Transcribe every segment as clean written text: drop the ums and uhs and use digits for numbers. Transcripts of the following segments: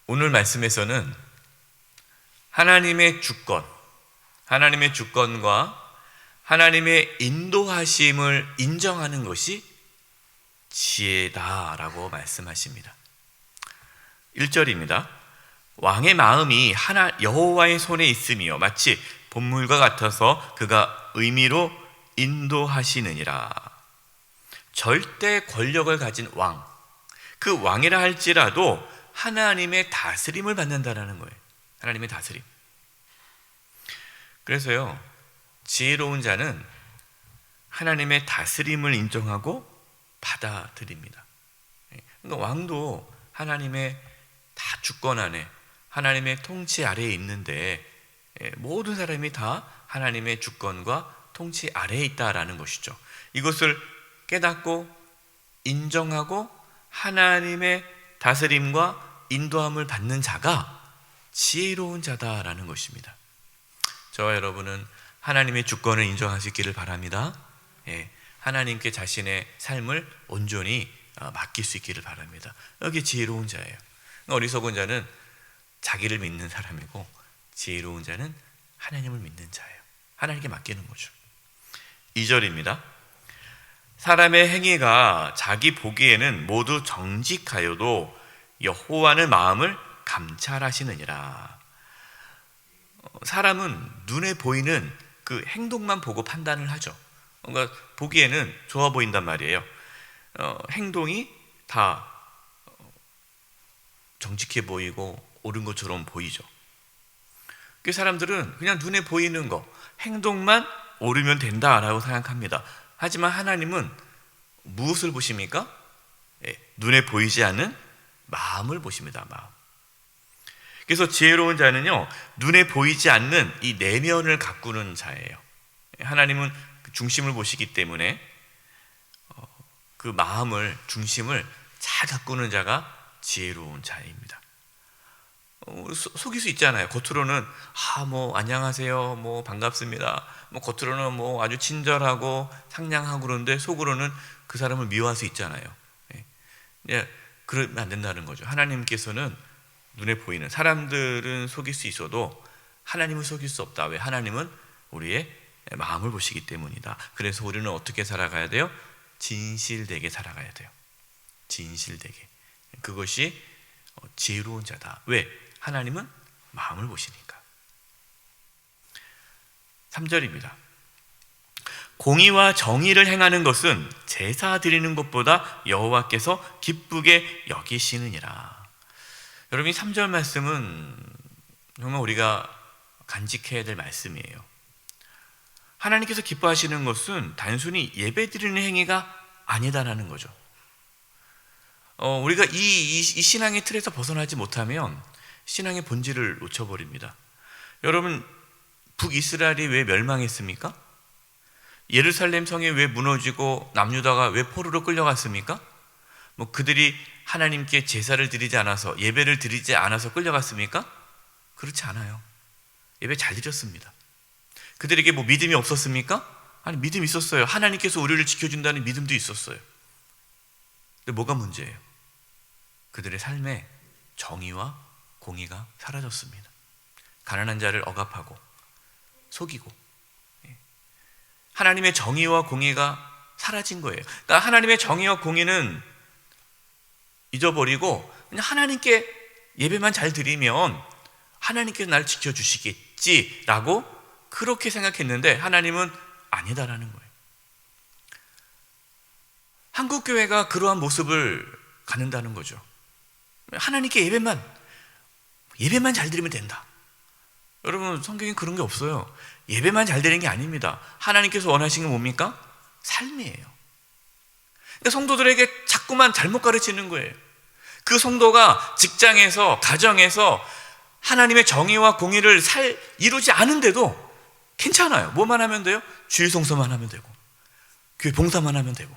오늘 말씀에서는 하나님의 주권, 하나님의 주권과 하나님의 인도하심을 인정하는 것이 지혜다라고 말씀하십니다. 1절입니다. 왕의 마음이 하나 여호와의 손에 있으며 마치 본물과 같아서 그가 의미로 인도하시느니라. 절대 권력을 가진 왕, 그 왕이라 할지라도 하나님의 다스림을 받는다라는 거예요. 하나님의 다스림. 그래서요, 지혜로운 자는 하나님의 다스림을 인정하고 받아들입니다. 그러니까 왕도 하나님의 다 주권 안에, 하나님의 통치 아래에 있는데 모든 사람이 다 하나님의 주권과 통치 아래에 있다라는 것이죠. 이것을 깨닫고 인정하고 하나님의 다스림과 인도함을 받는 자가 지혜로운 자다라는 것입니다. 저와 여러분은 하나님의 주권을 인정할 수 있기를 바랍니다. 하나님께 자신의 삶을 온전히 맡길 수 있기를 바랍니다. 여기 지혜로운 자예요. 어리석은 자는 자기를 믿는 사람이고 지혜로운 자는 하나님을 믿는 자예요. 하나님께 맡기는 거죠. 2절입니다. 사람의 행위가 자기 보기에는 모두 정직하여도 여호와는 마음을 감찰하시느니라. 사람은 눈에 보이는 그 행동만 보고 판단을 하죠. 그러니까 보기에는 좋아 보인단 말이에요. 행동이 다 정직해 보이고 옳은 것처럼 보이죠. 그 사람들은 그냥 눈에 보이는 거, 행동만 옳으면 된다라고 생각합니다. 하지만 하나님은 무엇을 보십니까? 눈에 보이지 않는 마음을 보십니다. 마음. 그래서 지혜로운 자는요, 눈에 보이지 않는 이 내면을 가꾸는 자예요. 하나님은 그 중심을 보시기 때문에 그 마음을, 중심을 잘 가꾸는 자가 지혜로운 자입니다. 속일 수 있잖아요. 겉으로는 안녕하세요, 반갑습니다. 겉으로는 아주 친절하고 상냥하고 그런데 속으로는 그 사람을 미워할 수 있잖아요. 그러면 안 된다는 거죠. 하나님께서는 눈에 보이는, 사람들은 속일 수 있어도 하나님은 속일 수 없다. 왜? 하나님은 우리의 마음을 보시기 때문이다. 그래서 우리는 어떻게 살아가야 돼요? 진실되게 살아가야 돼요. 진실되게. 그것이 지혜로운 자다. 왜? 하나님은 마음을 보시니까. 3절입니다. 공의와 정의를 행하는 것은 제사 드리는 것보다 여호와께서 기쁘게 여기시느니라. 여러분, 이 3절 말씀은 정말 우리가 간직해야 될 말씀이에요. 하나님께서 기뻐하시는 것은 단순히 예배 드리는 행위가 아니다라는 거죠. 우리가 이 신앙의 틀에서 벗어나지 못하면 신앙의 본질을 놓쳐버립니다. 여러분, 북이스라엘이 왜 멸망했습니까? 예루살렘 성이 왜 무너지고 남유다가 왜 포로로 끌려갔습니까? 그들이 하나님께 제사를 드리지 않아서, 예배를 드리지 않아서 끌려갔습니까? 그렇지 않아요. 예배 잘 드렸습니다. 그들에게 믿음이 없었습니까? 아니, 믿음이 있었어요. 하나님께서 우리를 지켜준다는 믿음도 있었어요. 근데 뭐가 문제예요? 그들의 삶에 정의와 공의가 사라졌습니다. 가난한 자를 억압하고 속이고, 하나님의 정의와 공의가 사라진 거예요. 그러니까 하나님의 정의와 공의는 잊어버리고 그냥 하나님께 예배만 잘 드리면 하나님께서 날 지켜주시겠지라고 그렇게 생각했는데 하나님은 아니다라는 거예요. 한국교회가 그러한 모습을 갖는다는 거죠. 하나님께 예배만 잘 드리면 된다. 여러분, 성경에 그런 게 없어요. 예배만 잘 드리는 게 아닙니다. 하나님께서 원하시는 게 뭡니까? 삶이에요. 그러니까 성도들에게 자꾸만 잘못 가르치는 거예요. 그 성도가 직장에서, 가정에서 하나님의 정의와 공의를 이루지 않은데도 괜찮아요. 뭐만 하면 돼요? 주일 성서만 하면 되고, 교회 봉사만 하면 되고,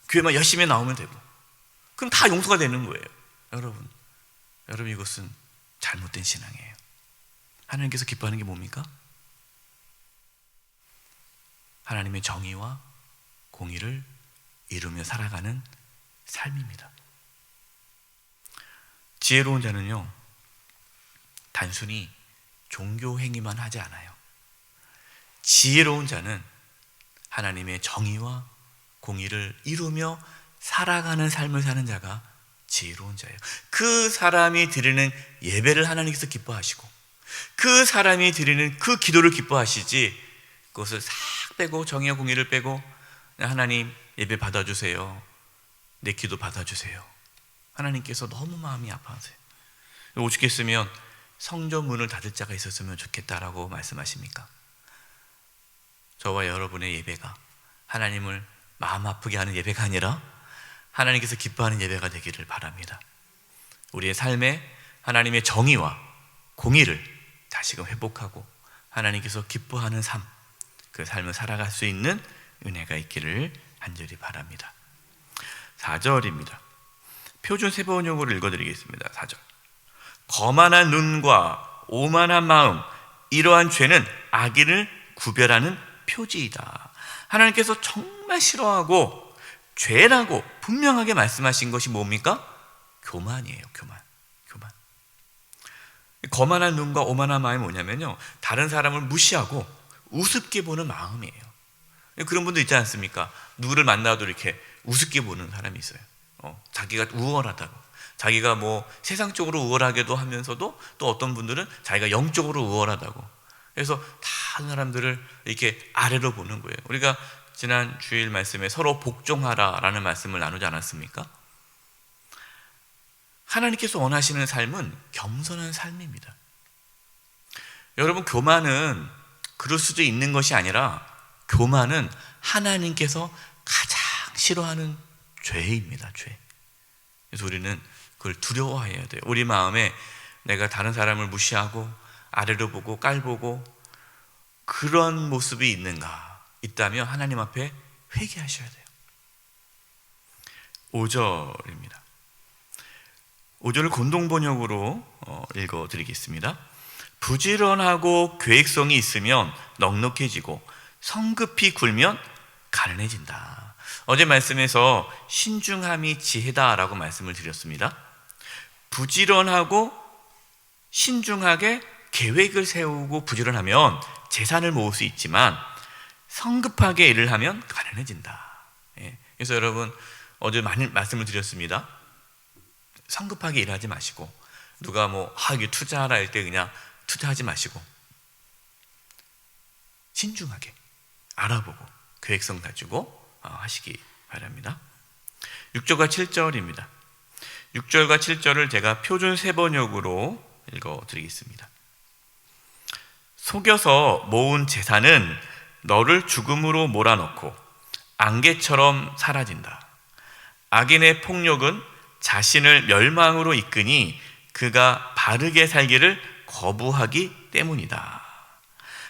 교회만 열심히 나오면 되고, 그럼 다 용서가 되는 거예요. 여러분, 이것은 잘못된 신앙이에요. 하나님께서 기뻐하는 게 뭡니까? 하나님의 정의와 공의를 이루며 살아가는 삶입니다. 지혜로운 자는요, 단순히 종교 행위만 하지 않아요. 지혜로운 자는 하나님의 정의와 공의를 이루며 살아가는 삶을 사는 자가 지혜로운 자예요. 그 사람이 드리는 예배를 하나님께서 기뻐하시고 그 사람이 드리는 그 기도를 기뻐하시지, 그것을 싹 빼고 정의와 공의를 빼고 하나님 예배 받아주세요, 내 기도 받아주세요, 하나님께서 너무 마음이 아파하세요. 오죽했으면 성전 문을 닫을 자가 있었으면 좋겠다라고 말씀하십니까? 저와 여러분의 예배가 하나님을 마음 아프게 하는 예배가 아니라 하나님께서 기뻐하는 예배가 되기를 바랍니다. 우리의 삶에 하나님의 정의와 공의를 다시금 회복하고 하나님께서 기뻐하는 삶, 그 삶을 살아갈 수 있는 은혜가 있기를 간절히 바랍니다. 4절입니다. 표준 세번역으로 읽어드리겠습니다. 4절. 거만한 눈과 오만한 마음, 이러한 죄는 악인을 구별하는 표지이다. 하나님께서 정말 싫어하고 죄라고 분명하게 말씀하신 것이 뭡니까? 교만이에요. 교만. 거만한 눈과 오만한 마음이 뭐냐면요, 다른 사람을 무시하고 우습게 보는 마음이에요. 그런 분들 있지 않습니까? 누구를 만나도 이렇게 우습게 보는 사람이 있어요. 자기가 우월하다고, 자기가 뭐 세상적으로 우월하게도 하면서도 또 어떤 분들은 자기가 영적으로 우월하다고, 그래서 다른 사람들을 이렇게 아래로 보는 거예요. 우리가 지난 주일 말씀에 서로 복종하라라는 말씀을 나누지 않았습니까? 하나님께서 원하시는 삶은 겸손한 삶입니다. 여러분, 교만은 그럴 수도 있는 것이 아니라 교만은 하나님께서 가장 싫어하는 죄입니다. 죄. 그래서 우리는 그걸 두려워해야 돼요. 우리 마음에 내가 다른 사람을 무시하고 아래로 보고 깔보고 그런 모습이 있는가, 있다면 하나님 앞에 회개하셔야 돼요. 5절입니다. 5절을 공동번역으로 읽어드리겠습니다. 부지런하고 계획성이 있으면 넉넉해지고 성급히 굴면 가난해진다. 어제 말씀에서 신중함이 지혜다라고 말씀을 드렸습니다. 부지런하고 신중하게 계획을 세우고 부지런하면 재산을 모을 수 있지만 성급하게 일을 하면 가난해진다. 그래서 여러분, 어제 많이 말씀을 드렸습니다. 성급하게 일하지 마시고, 누가 이게 투자하라 할 때 그냥 투자하지 마시고 신중하게 알아보고 계획성 가지고 하시기 바랍니다. 6절과 7절입니다. 6절과 7절을 제가 표준 세번역으로 읽어드리겠습니다. 속여서 모은 재산은 너를 죽음으로 몰아넣고 안개처럼 사라진다. 악인의 폭력은 자신을 멸망으로 이끄니 그가 바르게 살기를 거부하기 때문이다.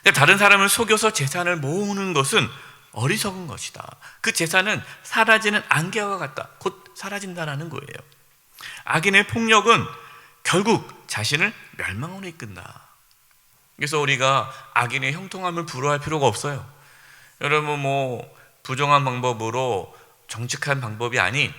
그러니까 다른 사람을 속여서 재산을 모으는 것은 어리석은 것이다. 그 재산은 사라지는 안개와 같다. 곧 사라진다라는 거예요. 악인의 폭력은 결국 자신을 멸망으로 이끈다. 그래서 우리가 악인의 형통함을 부러워할 필요가 없어요. 여러분, 부정한 방법으로, 정직한 방법이 아닌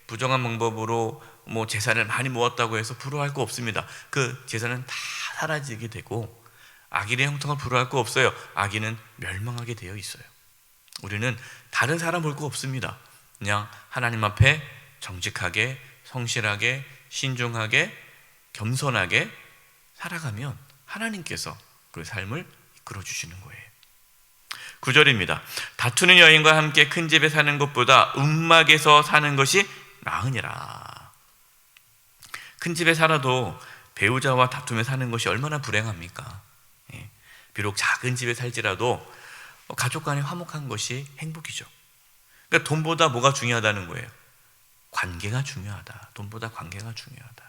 부정한 방법으로 재산을 많이 모았다고 해서 부러워할 거 없습니다. 그 재산은 다 사라지게 되고 악인의 형통을 부러워할 거 없어요. 악인은 멸망하게 되어 있어요. 우리는 다른 사람 볼 거 없습니다. 그냥 하나님 앞에 정직하게, 성실하게, 신중하게, 겸손하게 살아가면 하나님께서 그 삶을 이끌어 주시는 거예요. 9절입니다. 다투는 여인과 함께 큰 집에 사는 것보다 움막에서 사는 것이 나으니라. 큰 집에 살아도 배우자와 다투며 사는 것이 얼마나 불행합니까? 비록 작은 집에 살지라도 가족 간에 화목한 것이 행복이죠. 그러니까 돈보다 뭐가 중요하다는 거예요? 관계가 중요하다. 돈보다 관계가 중요하다.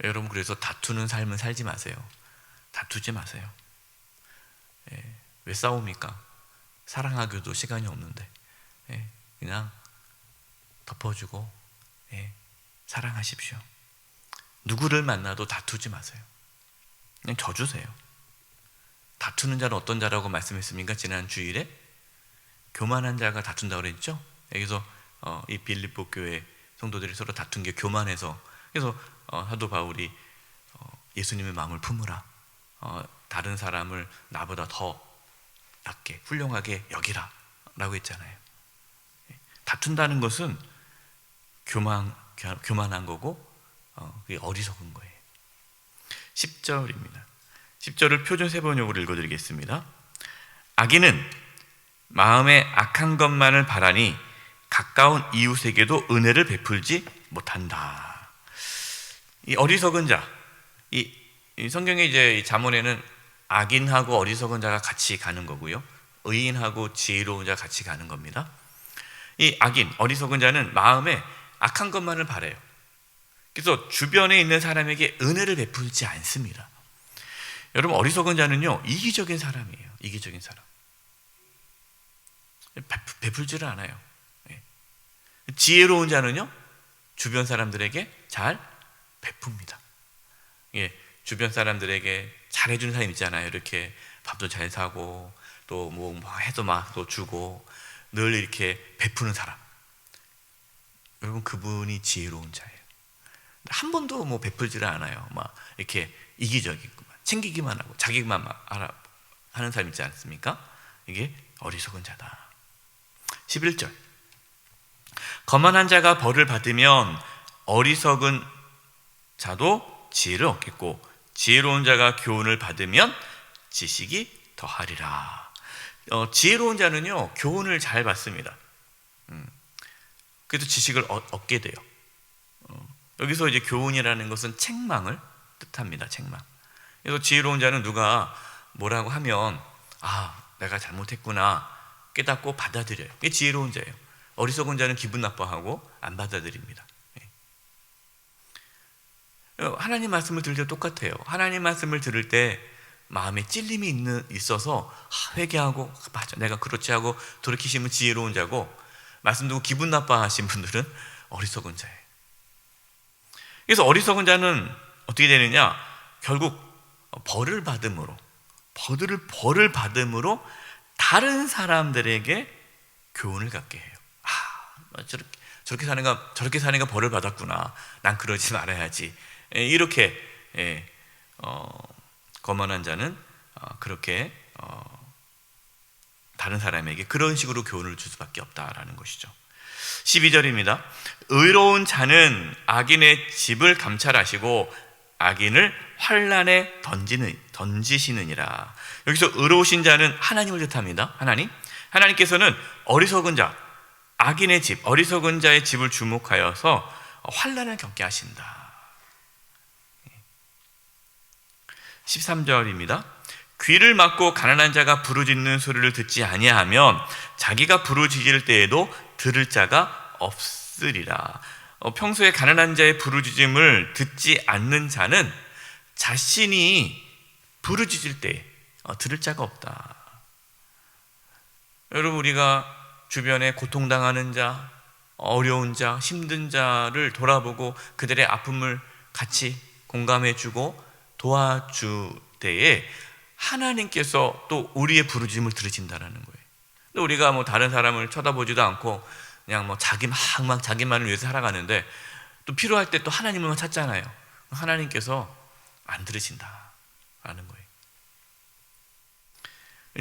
여러분, 그래서 다투는 삶은 살지 마세요. 다투지 마세요. 왜 싸웁니까? 사랑하기도 시간이 없는데. 그냥 덮어주고 사랑하십시오. 누구를 만나도 다투지 마세요. 그냥 져주세요. 다투는 자는 어떤 자라고 말씀했습니까? 지난 주일에 교만한 자가 다툰다고 그랬죠? 여기서 이 빌립보 교회 성도들이 서로 다툰 게 교만해서 그래서 사도 바울이 예수님의 마음을 품으라, 다른 사람을 나보다 더 낫게 훌륭하게 여기라 라고 했잖아요. 다툰다는 것은 교만한 거고 그게 어리석은 거예요. 10절입니다. 10절을 표준 세번역으로 읽어드리겠습니다. 악인은 마음에 악한 것만을 바라니 가까운 이웃에게도 은혜를 베풀지 못한다. 이 어리석은 자, 이 성경에 이제 이 잠언에는 악인하고 어리석은 자가 같이 가는 거고요, 의인하고 지혜로운 자가 같이 가는 겁니다. 이 악인, 어리석은 자는 마음에 악한 것만을 바라요. 그래서 주변에 있는 사람에게 은혜를 베풀지 않습니다. 여러분, 어리석은 자는요, 이기적인 사람이에요. 이기적인 사람. 베풀지를 않아요. 지혜로운 자는요, 주변 사람들에게 잘 베풉니다. 주변 사람들에게 잘해주는 사람 있잖아요. 이렇게 밥도 잘 사고 또 뭐 해도 막 또 주고 늘 이렇게 베푸는 사람. 여러분, 그분이 지혜로운 자예요. 한 번도 뭐 베풀지를 않아요. 막 이렇게 이기적이고 챙기기만 하고 자기만 하는 사람 있지 않습니까? 이게 어리석은 자다. 11절. 거만한 자가 벌을 받으면 어리석은 자도 지혜를 얻겠고, 지혜로운 자가 교훈을 받으면 지식이 더하리라. 지혜로운 자는요, 교훈을 잘 받습니다. 그래서 지식을 얻게 돼요. 여기서 이제 교훈이라는 것은 책망을 뜻합니다. 책망. 그래서 지혜로운 자는 누가 뭐라고 하면 내가 잘못했구나 깨닫고 받아들여요. 이게 지혜로운 자예요. 어리석은 자는 기분 나빠하고 안 받아들입니다. 하나님 말씀을 들을 때 똑같아요. 하나님 말씀을 들을 때 마음에 찔림이 있어서 회개하고 맞아 내가 그렇지 하고 돌이키시면 지혜로운 자고, 말씀 듣고 기분 나빠하신 분들은 어리석은 자예요. 그래서 어리석은 자는 어떻게 되느냐, 결국 벌을 받음으로 다른 사람들에게 교훈을 갖게 해요. 저렇게 사는가 벌을 받았구나, 난 그러지 말아야지. 이렇게 거만한 자는 그렇게 다른 사람에게 그런 식으로 교훈을 줄 수밖에 없다라는 것이죠. 12절입니다. 의로운 자는 악인의 집을 감찰하시고 악인을 환난에 던지시느니라. 여기서 의로우신 자는 하나님을 뜻합니다. 하나님께서는 어리석은 자, 악인의 집, 어리석은 자의 집을 주목하여서 환난을 겪게 하신다. 13절입니다. 귀를 막고 가난한 자가 부르짖는 소리를 듣지 아니하면 자기가 부르짖을 때에도 들을 자가 없으리라. 평소에 가난한 자의 부르짖음을 듣지 않는 자는 자신이 부르짖을 때 들을 자가 없다. 여러분, 우리가 주변에 고통당하는 자, 어려운 자, 힘든 자를 돌아보고 그들의 아픔을 같이 공감해주고 도와줄 때에 하나님께서 또 우리의 부르짖음을 들으신다는 거예요. 근데 우리가 뭐 다른 사람을 쳐다보지도 않고 그냥 뭐 자기만을 위해서 살아가는데 또 필요할 때 또 하나님을만 찾잖아요. 하나님께서 안 들으신다라는 거예요.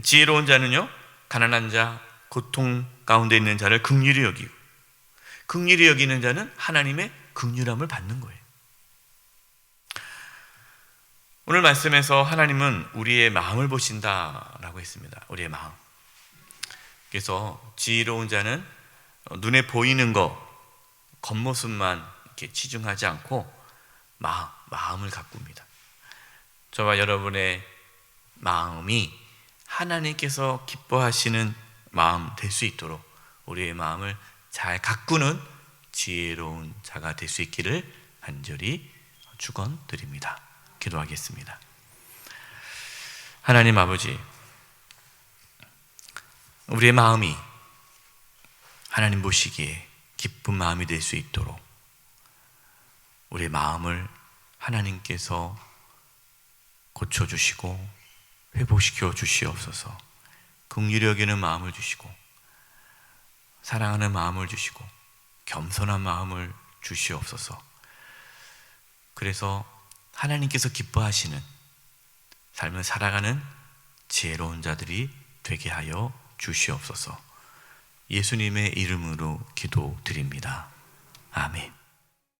지혜로운 자는요, 가난한 자, 고통 가운데 있는 자를 긍휼히 여기는 자는 하나님의 긍휼함을 받는 거예요. 오늘 말씀에서 하나님은 우리의 마음을 보신다라고 했습니다. 우리의 마음. 그래서 지혜로운 자는 눈에 보이는 거, 겉모습만 이렇게 치중하지 않고 마음을 가꿉니다. 저와 여러분의 마음이 하나님께서 기뻐하시는 마음 될 수 있도록 우리의 마음을 잘 가꾸는 지혜로운 자가 될 수 있기를 간절히 축원드립니다. 기도하겠습니다. 하나님 아버지, 우리의 마음이 하나님 보시기에 기쁜 마음이 될 수 있도록 우리의 마음을 하나님께서 고쳐주시고 회복시켜 주시옵소서. 긍휼히 여기는 마음을 주시고 사랑하는 마음을 주시고 겸손한 마음을 주시옵소서. 그래서 하나님께서 기뻐하시는 삶을 살아가는 지혜로운 자들이 되게 하여 주시옵소서. 예수님의 이름으로 기도드립니다. 아멘.